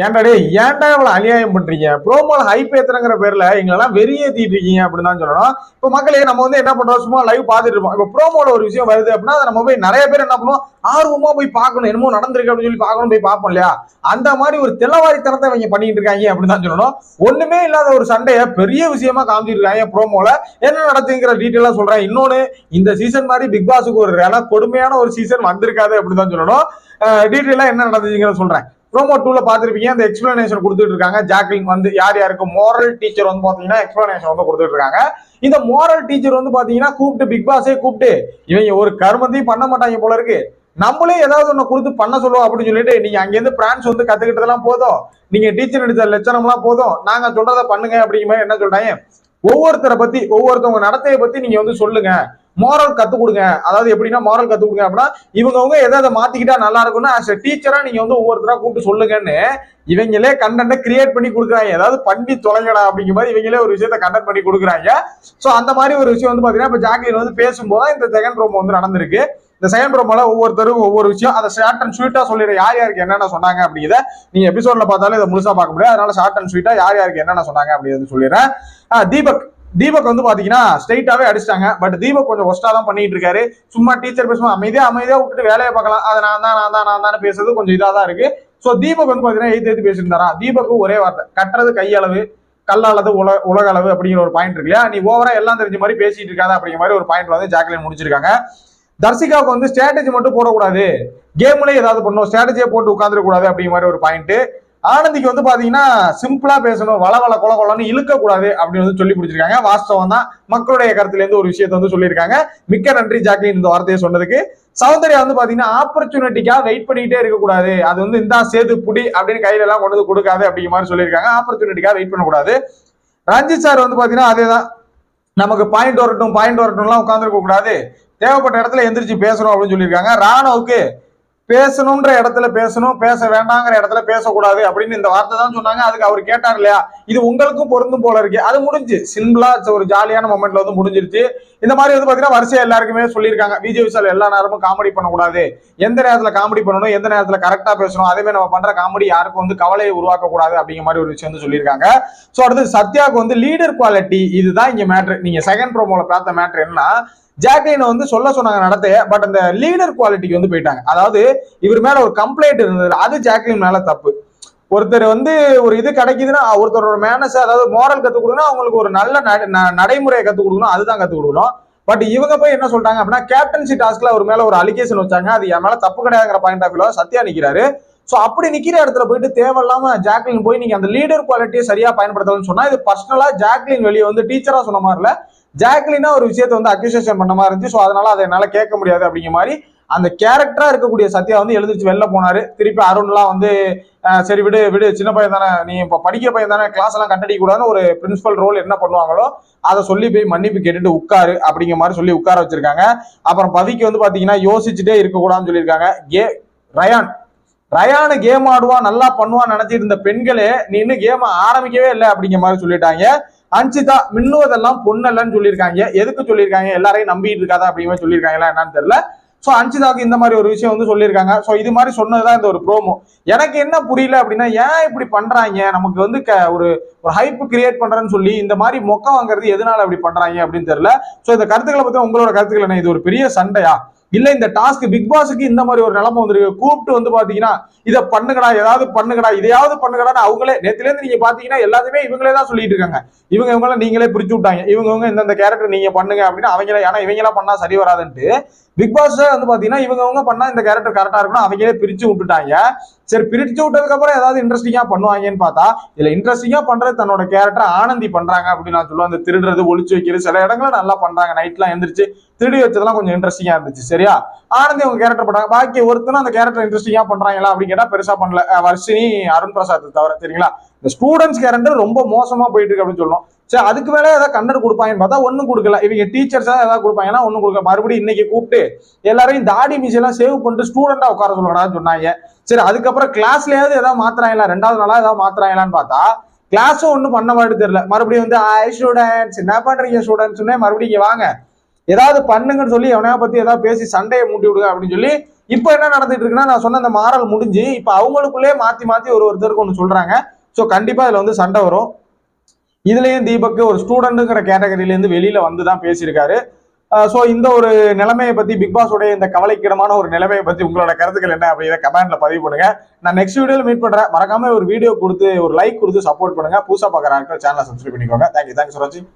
ஏன்டா ஏன்டா இவ்வளவு அநியாயம் பண்றீங்க? ப்ரோமோல ஹைப் ஏத்துறங்கிற பேர்ல எங்களெல்லாம் வெறியேத்திட்டு இருக்கீங்க அப்படின்னு தான் சொல்லணும். இப்போ மக்களே நம்ம வந்து என்ன பண்றோம், சும்மா லைவ் பார்த்துட்டு இருப்போம். இப்போ ப்ரோமோல ஒரு விஷயம் வருது அப்படின்னா அதை நம்ம போய் நிறைய பேர் என்ன பண்ணுவோம், ஆர்வமா போய் பார்க்கணும், என்னமோ நடந்திருக்கு அப்படின்னு சொல்லி பார்க்கணும், போய் பார்ப்போம் இல்லையா? அந்த மாதிரி ஒரு தெல்லவாரித்தனத்தை இவங்க பண்ணிட்டு இருக்காங்க அப்படின்னு தான் சொல்லணும். ஒண்ணுமே இல்லாத ஒரு சண்டையை பெரிய விஷயமா காமிச்சிட்டு இருக்காங்க ப்ரோமோல. என்ன நடந்துங்கிற டீட்டெயிலா சொல்றேன். இன்னொன்னு, இந்த சீசன் மாதிரி பிக் பாஸுக்கு ஒரு கொடுமையான ஒரு சீசன் வந்திருக்காது அப்படின்னு தான் சொல்லணும். டீட்டெயிலா என்ன நடந்துச்சுங்கிறத சொல்றேன். ப்ரோமோ 2ல பாத்துருப்பீங்க, அந்த எக்ஸ்பிளனேஷன் கொடுத்துட்டு இருக்காங்க. ஜாக்லின் வந்து யார் யாருக்கு மோரல் டீச்சர் வந்து பாத்தீங்கன்னா எக்ஸ்பிளனேஷன் வந்து கொடுத்துட்டு இருக்காங்க. இந்த மோரல் டீச்சர் வந்து பாத்தீங்கன்னா கூப்பிட்டு பிக் பாஸே கூப்பிட்டு இவங்க ஒரு கருமத்தையும் பண்ண மாட்டாங்க போல இருக்கு, நம்மளே ஏதாவது ஒண்ணு கொடுத்து பண்ண சொல்லுவோம் அப்படின்னு சொல்லிட்டு, நீங்க அங்கிருந்து பிரான்ஸ் வந்து கத்துக்கிட்டதெல்லாம் போதும், நீங்க டீச்சர் எடுத்த லட்சணம் எல்லாம் போதும், நாங்க சொல்றதை பண்ணுங்க அப்படிங்கிற மாதிரி என்ன சொல்றாங்க, ஒவ்வொருத்தரை பத்தி ஒவ்வொருத்தவங்க நடத்தையை பத்தி நீங்க வந்து சொல்லுங்க, மாரல் கத்து கொடுங்க. அதாவது எப்படின்னா மாரல் கத்து கொடுங்க அப்படின்னா இவங்க எதை மாத்திக்கிட்டா நல்லா இருக்கும்னா ஆஸ் எ டீச்சரா நீங்க வந்து ஒவ்வொருத்தரா கூப்பிட்டு சொல்லுங்கன்னு இவங்களே கண்டென்ட் கிரியேட் பண்ணி கொடுக்குறாங்க. ஏதாவது பண்ணி தொலைங்கடா அப்படிங்கிற மாதிரி இவங்களே ஒரு விஷயத்த கண்டென்ட் பண்ணி கொடுக்குறாங்க. ஸோ அந்த மாதிரி ஒரு விஷயம் வந்து பாத்தீங்கன்னா இப்போ ஜாக்லின் வந்து பேசும்போது இந்த செகண்ட் ப்ரோமோ வந்து நடந்திருக்கு. இந்த செகண்ட் ப்ரோமோல ஒவ்வொருத்தரும் ஒவ்வொரு விஷயம் அதை ஷார்ட் அண்ட் ஸ்வீட்டா சொல்லிடுற, யார் யாருக்கு என்னென்ன சொன்னாங்க அப்படிங்கிறத நீங்க எபிசோட்ல பார்த்தாலும் இதை முழுசா பார்க்க முடியாது. அதனால ஷார்ட் அண்ட் ஸ்வீட்டா யார் யாருக்கு என்னென்ன சொன்னாங்க அப்படிங்கிறது சொல்லிடுறேன். தீபக் வந்து பாத்தீங்கன்னா ஸ்ட்ரைட்டாவே அடிச்சிட்டாங்க. பட் தீபக் கொஞ்சம் ஒஸ்டா தான் பண்ணிட்டு இருக்காரு. சும்மா டீச்சர் பேசுவோம் அமைதியா விட்டுட்டு வேலையை பார்க்கலாம், அதை நான் தான் பேசுறது கொஞ்சம் இதா தான் இருக்கு. சோ தீபக் வந்து பாத்தீங்கன்னா எழுத்து பேசியிருந்தாரா, தீபக்கு ஒரே வார்த்தை, கட்டுறது கையளவு கல்லாளது உலக அளவு அப்படிங்கிற ஒரு பாயிண்ட் இருக்கு இல்லையா, நீ ஓவரா எல்லாம் தெரிஞ்ச மாதிரி பேசிட்டு இருக்காத அப்படிங்கிற மாதிரி ஒரு பாயிண்ட் வந்து ஜாக்லின் முடிச்சிருக்காங்க. தர்சிகாவுக்கு வந்து ஸ்ட்ராட்டஜி மட்டும் போடக்கூடாது, கேம்லயே ஏதாவது பண்ணும், ஸ்ட்ராட்டஜியை போட்டு உட்காந்துட கூடாது அப்படிங்கிற மாதிரி ஒரு பாயிண்ட். ஆனந்திக்கு வந்து பாத்தீங்கன்னா சிம்பிளா பேசணும், வள கொலன்னு இழுக்க கூடாது அப்படின்னு வந்து சொல்லி பிடிச்சிருக்காங்க. வாஸ்தவம் தான், மக்களுடைய கருத்துல இருந்து ஒரு விஷயத்த வந்து சொல்லியிருக்காங்க. மிக்க நன்றி ஜாக்லின் இந்த வார்த்தையை சொன்னதுக்கு. சௌந்தர்யா வந்து பாத்தீங்கன்னா ஆப்பர்ச்சுனிட்டிக்காக வெயிட் பண்ணிக்கிட்டே இருக்கக்கூடாது, அது வந்து இந்த சேது புடி அப்படின்னு கையில எல்லாம் கொண்டு வந்து கொடுக்காது அப்படிங்கிற மாதிரி சொல்லியிருக்காங்க. ஆப்பர்ச்சுனிட்டிக்காக வெயிட் பண்ணக்கூடாது. ரஞ்சித் சார் வந்து பாத்தீங்கன்னா அதேதான், நமக்கு பாயிண்ட் வரட்டும்லாம் உட்காந்துருக்க கூடாது, தேவைப்பட்ட இடத்துல எந்திரிச்சு பேசணும் அப்படின்னு சொல்லியிருக்காங்க. ராணுவுக்கு பேசணும்ன்ற இடத்துல பேசணும், பேச வேண்டாங்கிற இடத்துல பேசக்கூடாது அப்படின்னு இந்த வார்த்தை தான் சொன்னாங்க. அதுக்கு அவர் கேட்டார் இல்லையா, இது உங்களுக்கும் பொருந்தும் போல இருக்கு. அது முடிஞ்சு சிம்பிளா ஒரு ஜாலியான மொமெண்ட்ல வந்து முடிஞ்சிருச்சு. இந்த மாதிரி வந்து பாத்தீங்கன்னா வரிசையா எல்லாருக்குமே சொல்லியிருக்காங்க, விஜய் விஷால் எல்லா நேரமும் காமெடி பண்ணக்கூடாது, எந்த நேரத்துல காமெடி பண்ணணும், எந்த நேரத்துல கரெக்டா பேசணும், அதே மாதிரி நம்ம பண்ற காமெடி யாருக்கும் வந்து கவலையை உருவாக்க கூடாது அப்படிங்கிற மாதிரி ஒரு விஷயம் வந்து சொல்லியிருக்காங்க. சோ அடுத்து சத்யாவுக்கு வந்து லீடர் குவாலிட்டி, இதுதான் இங்க மேட்ரு. நீங்க செகண்ட் ப்ரோமோல பார்த்த மேட்ரு என்னன்னா, ஜாக்லின் வந்து சொல்ல சொன்னாங்க நடத்தைய, பட் அந்த லீடர் குவாலிட்டிக்கு வந்து போயிட்டாங்க. அதாவது இவர் மேல ஒரு கம்ப்ளைண்ட் இருந்தது, அது ஜாக்லின் மேல தப்பு. ஒருத்தர் வந்து ஒரு இது கிடைக்குதுன்னா ஒருத்தரோட மேனஸ், அதாவது மோரல் கத்துக் கொடுக்கணும், அவங்களுக்கு ஒரு நல்ல நடைமுறையை கத்துக் கொடுக்கணும், அதுதான் கத்துக் கொடுக்கணும். பட் இவங்க போய் என்ன சொல்றாங்க அப்படின்னா, கேப்டன்சி டாஸ்க்ல அவர் மேல ஒரு அலிகேஷன் வச்சாங்க, அது என் மேல தப்பு கிடையாதுங்கிற பாயிண்ட் ஆஃப் வியூல சத்யா நிக்கிறாரு. சோ அப்படி நிக்கிற இடத்துல போயிட்டு தேவையில்லாம ஜாக்லின் போய் நீங்க அந்த லீடர் குவாலிட்டியை சரியா பயன்படுத்தலன்னு சொன்னா, இது பர்சனலா ஜாக்லின் வெளியே வந்து டீச்சரா சொன்ன மாதிரி இல்ல, ஜாக்லினா ஒரு விஷயத்தை வந்து அக்யூசேஷன் பண்ண மாதிரி இருந்துச்சு. ஸோ அதனால அதை என்னால கேட்க முடியாது அப்படிங்கிற மாதிரி அந்த கேரக்டரா இருக்கக்கூடிய சத்யா வந்து எழுந்திரிச்சு வெளில போனாரு. திருப்பி அருண்லாம் வந்து சரி விடு சின்ன பையன் தானே, நீ இப்போ படிக்கிற பையன் தானே, கிளாஸ் எல்லாம் கட்டடிக்க கூடாதுன்னு ஒரு பிரின்சிபல் ரோல் என்ன பண்ணுவாங்களோ அதை சொல்லி போய் மன்னிப்பு கேட்டுட்டு உட்காரு அப்படிங்கிற மாதிரி சொல்லி உட்கார வச்சிருக்காங்க. அப்புறம் பவிக்கு வந்து பாத்தீங்கன்னா யோசிச்சுட்டே இருக்கக்கூடாதுன்னு சொல்லியிருக்காங்க. ரயானு கேம் ஆடுவான், நல்லா பண்ணுவான்னு நினைச்சிட்டு இருந்த பெண்களே நீ இன்னும் கேம் ஆரம்பிக்கவே இல்லை அப்படிங்கிற மாதிரி சொல்லிட்டாங்க. அன்சிதா மின்னுவதெல்லாம் பொண்ணல்லன்னு சொல்லியிருக்காங்க. எதுக்கு சொல்லியிருக்காங்க, எல்லாரையும் நம்பிட்டு இருக்காதா அப்படிங்கிற சொல்லியிருக்காங்களா என்னன்னு தெரியல. சோ அன்சிதாக்கு இந்த மாதிரி ஒரு விஷயம் வந்து சொல்லியிருக்காங்க. சோ இது மாதிரி சொன்னதுதான் இந்த ஒரு ப்ரோமோ. எனக்கு என்ன புரியல அப்படின்னா, ஏன் இப்படி பண்றாங்க, நமக்கு வந்து ஒரு ஹைப் கிரியேட் பண்றேன்னு சொல்லி இந்த மாதிரி மொக்க வாங்குறது எதனால அப்படி பண்றாங்க அப்படின்னு தெரியல. சோ இந்த கருத்துக்களை பத்தி உங்களோட கருத்துக்கள் என்ன, இது ஒரு பெரிய சண்டையா இல்ல இந்த டாஸ்க் பிக் பாஸுக்கு இந்த மாதிரி ஒரு நிலைமை வந்திருக்கு, கூப்பிட்டு வந்து பாத்தீங்கன்னா இதை பண்ணுங்கடா, ஏதாவது பண்ணுங்கடா, இதையாவது பண்ணுங்கடான்னு அவங்களே நேத்துல இருந்து நீங்க பாத்தீங்கன்னா எல்லாத்தையுமே இவங்களே தான் சொல்லிட்டு இருக்காங்க. இவங்க நீங்களே பிரிச்சு விட்டாங்க, இவங்க இந்த கேரக்டர் நீங்க பண்ணுங்க அப்படின்னு அவங்களே, ஏன்னா இவங்க எல்லாம் பண்ணா சரி வராதுன்ட்டு பிக் பாஸ் வந்து பாத்தீங்கன்னா இவங்க பண்ணா இந்த கேரக்டர் கரெக்டா இருக்கணும் அவங்களே பிரிச்சு விட்டுட்டாங்க. சரி பிரிச்சு விட்டதுக்கு அப்புறம் ஏதாவது இன்ட்ரெஸ்டிங்கா பண்ணுவாங்கன்னு பார்த்தா இதுல இன்ட்ரெஸ்டிங்கா பண்றது தன்னோட கேரக்டர் ஆனந்தி பண்றாங்க அப்படின்னு நான் சொல்லுவேன். அந்த திருடுறது, ஒளிச்சு வைக்கிறது, சில இடங்களை நல்லா பண்றாங்க, நைட்லாம் எந்திரிச்சு திருடி வச்சதெல்லாம் கொஞ்சம் இன்ட்ரெஸ்டிங்கா இருந்துச்சு. சரியா, ஆனந்தி அவங்க கேரக்டர் பண்றாங்க, பாக்கி ஒருத்தரும் அந்த கேரக்டர் இன்ட்ரெஸ்டிங்கா பண்றாங்களா அப்படின்னு கேட்டா பெருசா பண்ணல, வர்ஷினி அருண் பிரசாத் தவிர. சரிங்களா, இந்த ஸ்டூடெண்ட்ஸ் கேரக்டர் ரொம்ப மோசமா போயிட்டு இருக்கு அப்படின்னு சொல்லணும். சரி அதுக்கு மேலே ஏதாவது கண்டர் கொடுப்பாங்கன்னு பார்த்தா ஒன்னும் கொடுக்கல. இவங்க டீச்சர்ஸ் ஏதாவது கொடுப்பாங்கன்னா ஒன்னும் கொடுக்கல. மறுபடியும் இன்னைக்கு கூப்பிட்டு எல்லாரையும் தாடி மீசெல்லாம் சேவ் பண்ணிட்டு ஸ்டூடெண்டா உட்கார சொல்லணும்னு சொன்னாங்க. சரி அதுக்கப்புறம் கிளாஸ்லயாவது ஏதாவது மாத்துறாங்களா, ரெண்டாவது நாளா ஏதாவது மாத்துறாங்களான்னு பார்த்தா கிளாஸும் ஒன்றும் பண்ண மாதிரி தெரியல. மறுபடியும் வந்து ஸ்டூடெண்ட்ஸ் என்ன பண்றீங்க ஸ்டூடெண்ட்ஸ், மறுபடியும் வாங்க ஏதாவது பண்ணுங்கன்னு சொல்லி எவனையா பத்தி ஏதாவது பேசி சண்டையை மூட்டி விடுங்க அப்படின்னு சொல்லி இப்போ என்ன நடந்துட்டு இருக்குன்னா நான் சொன்ன அந்த மாறல் முடிஞ்சு இப்போ அவங்களுக்குள்ளே மாத்தி ஒருத்தருக்கு ஒன்று சொல்றாங்க. ஸோ கண்டிப்பா இதுல வந்து சண்டை வரும். இதுலயும் தீபக் ஒரு ஸ்டூடெண்ட்டுங்கிற கேட்டகரியில இருந்து வெளியில வந்து தான் பேசியிருக்காரு. ஸோ இந்த ஒரு நிலைமையை பத்தி பிக் பாஸ் உடைய இந்த கவலைக்கிடமான ஒரு நிலைமையை பத்தி உங்களோட கருத்துக்கள் என்ன அப்படிங்கிற கமெண்ட்ல பதிவு பண்ணுங்க. நான் நெக்ஸ்ட் வீடியோல மீட் பண்றேன். மறக்காம ஒரு வீடியோ கொடுத்து ஒரு லைக் கொடுத்து சப்போர்ட் பண்ணுங்க. புதுசா பார்க்குற ஆட்கள் சேனலை சப்ஸ்கிரைப் பண்ணிக்கோங்க. தேங்க்யூ ஃபார் வாட்சிங்.